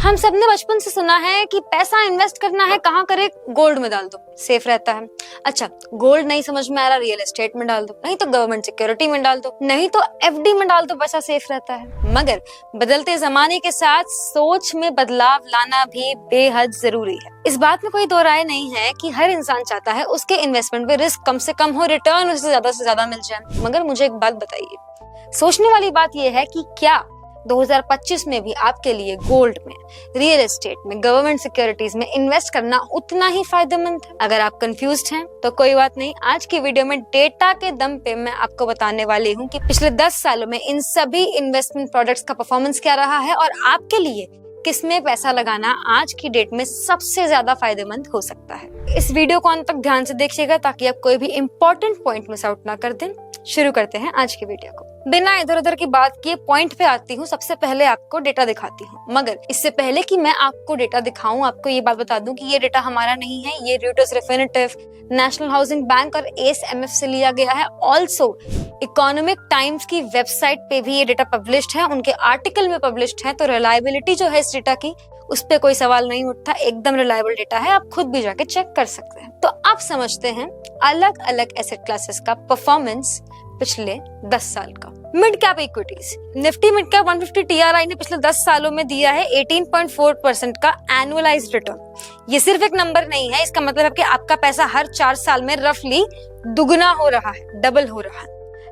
हम सबने बचपन से सुना है कि पैसा इन्वेस्ट करना है, कहाँ करे? गोल्ड में डाल दो, सेफ रहता है। अच्छा, गोल्ड नहीं समझ में आ रहा, रियल एस्टेट में डाल दो, नहीं तो गवर्नमेंट सिक्योरिटी में डाल दो, नहीं तो एफडी में डाल दो, पैसा सेफ रहता है। मगर बदलते जमाने के साथ सोच में बदलाव लाना भी बेहद जरूरी है। इस बात में कोई दो राय नहीं है कि हर इंसान चाहता है उसके इन्वेस्टमेंट पे रिस्क कम से कम हो, रिटर्न उससे ज्यादा मिल जाए। मगर मुझे एक बात बताइए, सोचने वाली बात यह है कि क्या 2025 में भी आपके लिए गोल्ड में, रियल एस्टेट में, गवर्नमेंट सिक्योरिटीज में इन्वेस्ट करना उतना ही फायदेमंद है? अगर आप कंफ्यूज्ड हैं तो कोई बात नहीं, आज की वीडियो में डेटा के दम पे मैं आपको बताने वाली हूँ कि पिछले 10 सालों में इन सभी इन्वेस्टमेंट प्रोडक्ट्स का परफॉर्मेंस क्या रहा है और आपके लिए किसमें पैसा लगाना आज की डेट में सबसे ज्यादा फायदेमंद हो सकता है। इस वीडियो को अंत तक ध्यान से देखिएगा ताकि आप कोई भी इंपॉर्टेंट पॉइंट मिस आउट ना कर दें। शुरू करते हैं आज की वीडियो को। बिना इधर उधर की बात किए पॉइंट पे आती हूँ। सबसे पहले आपको डेटा दिखाती हूँ, मगर इससे पहले कि मैं आपको डेटा दिखाऊं, आपको ये बात बता दूं कि ये डेटा हमारा नहीं है, ये रॉयटर्स, रेफिनिटिव, नेशनल हाउसिंग बैंक और एएसएमएफ से लिया गया है। ऑल्सो इकोनॉमिक टाइम्स की वेबसाइट पे भी ये डेटा पब्लिश्ड है, उनके आर्टिकल में पब्लिश्ड है। तो रिलायबिलिटी जो है इस डेटा की, उस पे कोई सवाल नहीं उठता, एकदम रिलायबल डेटा है, आप खुद भी जाके चेक कर सकते हैं। तो आप समझते हैं अलग अलग एसेट क्लासेस का परफॉर्मेंस पिछले 10 साल का। Mid cap equities, Nifty mid cap 150 TRI ने पिछले 10 सालों में दिया है 18.4% का एनुअलाइज्ड रिटर्न। ये सिर्फ एक नंबर नहीं है, इसका मतलब है कि आपका पैसा हर 4 साल में रफली दुगना हो रहा है, डबल हो रहा है।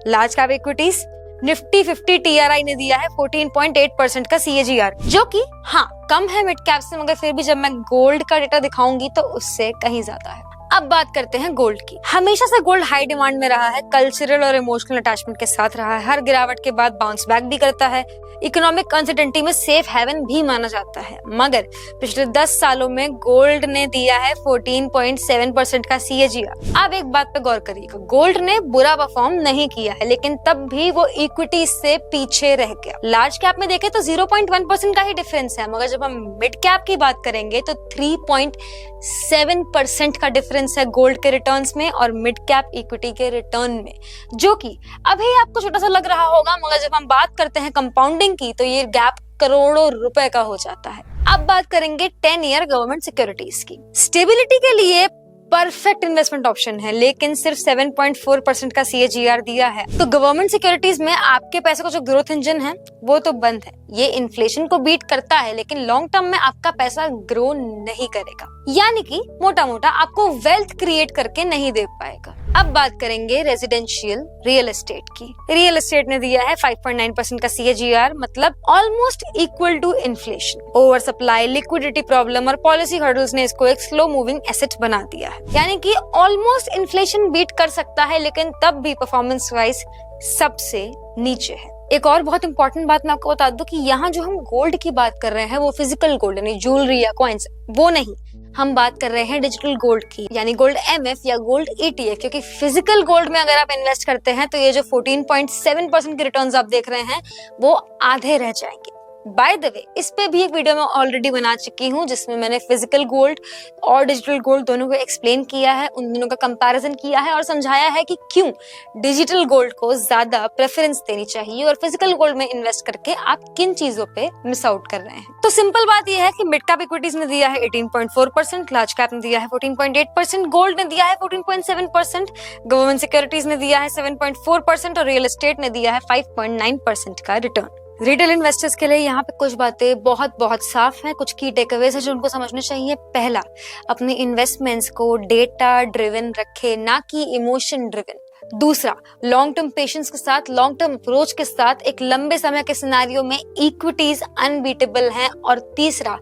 Large cap equities, Nifty 50 TRI ने दिया है 14.8% का CAGR, जो कि हाँ कम है मिड कैप से, मगर फिर भी जब मैं गोल्ड का डेटा दिखाऊंगी तो उससे कहीं ज्यादा है। अब बात करते हैं गोल्ड की। हमेशा से गोल्ड हाई डिमांड में रहा है, कल्चरल और इमोशनल अटैचमेंट के साथ रहा है, हर गिरावट के बाद बाउंस बैक भी करता है, इकोनॉमिक अनसर्टेनिटी में सेफ हेवन भी माना जाता है। मगर पिछले 10 सालों में गोल्ड ने दिया है 14.7% का CAGR। अब एक बात पे गौर करिएगा, गोल्ड ने बुरा परफॉर्म नहीं किया है, लेकिन तब भी वो इक्विटी से पीछे रह गया। लार्ज कैप में देखें तो 0.1% का ही डिफरेंस है, मगर जब हम मिड कैप की बात करेंगे तो 3.7% का डिफरेंस है गोल्ड के रिटर्न्स में और मिड कैप इक्विटी के रिटर्न में, जो कि अभी आपको छोटा सा लग रहा होगा, मगर जब हम बात करते हैं कंपाउंडिंग की तो ये गैप करोड़ों रुपए का हो जाता है। अब बात करेंगे 10 ईयर गवर्नमेंट सिक्योरिटीज की। स्टेबिलिटी के लिए परफेक्ट इन्वेस्टमेंट ऑप्शन है, लेकिन सिर्फ 7.4% का CAGR दिया है। तो गवर्नमेंट सिक्योरिटीज में आपके पैसे का जो ग्रोथ इंजन है वो तो बंद है। ये इन्फ्लेशन को बीट करता है, लेकिन लॉन्ग टर्म में आपका पैसा ग्रो नहीं करेगा, यानी कि मोटा मोटा आपको वेल्थ क्रिएट करके नहीं दे पाएगा। अब बात करेंगे रेजिडेंशियल रियल एस्टेट की। रियल एस्टेट ने दिया है 5.9% का CAGR, मतलब almost equal to inflation. Over supply, liquidity problem और पॉलिसी हर्डल्स ने इसको एक स्लो मूविंग एसेट बना दिया है, यानी कि ऑलमोस्ट इन्फ्लेशन बीट कर सकता है, लेकिन तब भी परफॉर्मेंस वाइज सबसे नीचे है। एक और बहुत इंपॉर्टेंट बात मैं आपको बता दूं कि यहाँ जो हम गोल्ड की बात कर रहे हैं वो फिजिकल गोल्ड यानी ज्वेलरी या कॉइन्स, वो नहीं, हम बात कर रहे हैं डिजिटल गोल्ड की, यानी गोल्ड MF या गोल्ड ETF। क्योंकि फिजिकल गोल्ड में अगर आप इन्वेस्ट करते हैं तो ये जो 14.7% के रिटर्न्स आप देख रहे हैं वो आधे रह जाएंगे। बाय द वे, इस पे भी एक वीडियो मैं ऑलरेडी बना चुकी हूँ जिसमें मैंने फिजिकल गोल्ड और डिजिटल गोल्ड दोनों को एक्सप्लेन किया है, उन दोनों का कंपैरिजन किया है और समझाया है कि क्यों डिजिटल गोल्ड को ज्यादा प्रेफरेंस देनी चाहिए और फिजिकल गोल्ड में इन्वेस्ट करके आप किन चीजों पे मिस आउट कर रहे हैं। तो सिंपल बात यह है कि मिड कैप इक्विटीज ने दिया है 18.4%, लार्ज कैप ने दिया है 14.8%, गोल्ड ने दिया है 14.7%, गवर्नमेंट सिक्योरिटीज ने दिया है 7.4% और रियल एस्टेट ने दिया है 5.9% का रिटर्न। रिटेल इन्वेस्टर्स के लिए यहाँ पे कुछ बातें बहुत साफ हैं, कुछ की टेकअवेज है जो उनको समझने चाहिए। पहला, अपने इन्वेस्टमेंट्स को डेटा ड्रिवन रखे, ना कि इमोशन ड्रिवन। दूसरा, लॉन्ग टर्म पेशेंस के साथ, लॉन्ग टर्म अप्रोच के साथ एक लंबे समय के सिनेरियो में इक्विटीज अनबीटेबल हैं। और तीसरा,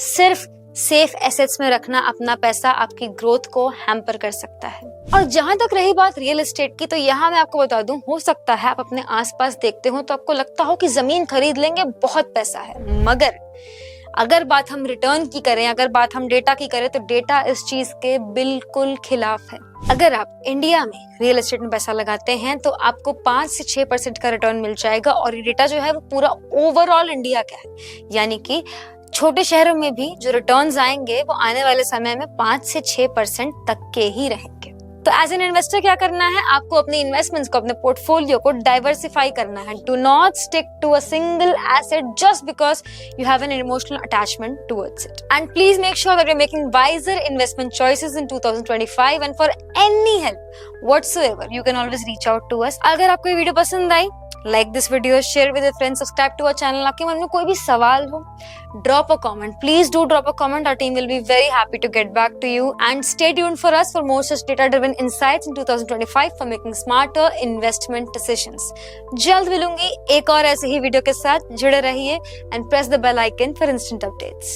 सिर्फ सेफ एसेट्स में रखना अपना पैसा आपकी ग्रोथ को हैम्पर कर सकता है। और जहां तक रही बात रियल एस्टेट की, तो यहाँ मैं आपको बता दूं, हो सकता है आप अपने आसपास देखते हो तो आपको लगता हो कि जमीन खरीद लेंगे, बहुत पैसा है। मगर अगर बात हम रिटर्न की करें, अगर बात हम डेटा की करें, तो डेटा इस चीज के बिल्कुल खिलाफ है। अगर आप इंडिया में रियल एस्टेट में पैसा लगाते हैं तो आपको 5 से 6% का रिटर्न मिल जाएगा। और ये डेटा जो है वो पूरा ओवरऑल इंडिया का है, यानी कि छोटे शहरों में भी जो रिटर्न्स आएंगे वो आने वाले समय में 5 से 6% तक के ही रहेंगे। तो एज एन इन्वेस्टर क्या करना है, आपको अपनी इन्वेस्टमेंट्स को, अपने पोर्टफोलियो को डाइवर्सिफाई करना है. Do not stick to a single asset just because you have an emotional attachment towards it. And please make sure that you are making wiser investment choices in 2025. And for any help whatsoever you can always reach out to us. अगर आपको ये video पसंद आई, like this video, share with your friends, subscribe to our channel. आपके मन में कोई भी सवाल हो, drop a comment. Please do drop a comment. Our team will be very happy to get back to you. And stay tuned for us for more such data-driven insights in 2025 for making smarter investment decisions. जल्द मिलूंगी एक और ऐसे ही video के साथ. जुड़े रहिए and press the bell icon for instant updates.